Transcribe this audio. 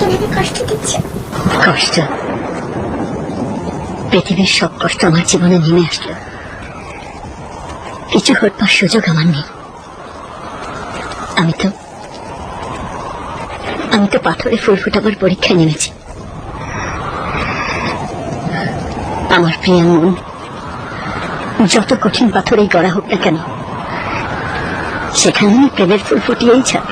আমাকে এভাবে কষ্ট দিচ্ছ? কষ্ট? পৃথিবীর সব কষ্ট আমার জীবনে নেমে আসলো, কিছু হবার সুযোগ আমার নেই। আমি তো পাথরে ফুল ফোটাবার পরীক্ষায় নেমেছি। আমার প্রিয় মন যত কঠিন পাথরেই গড়া হোক না কেন, সেখানে আমি প্রেমের ফুল ফুটিয়েই ছাড়ব।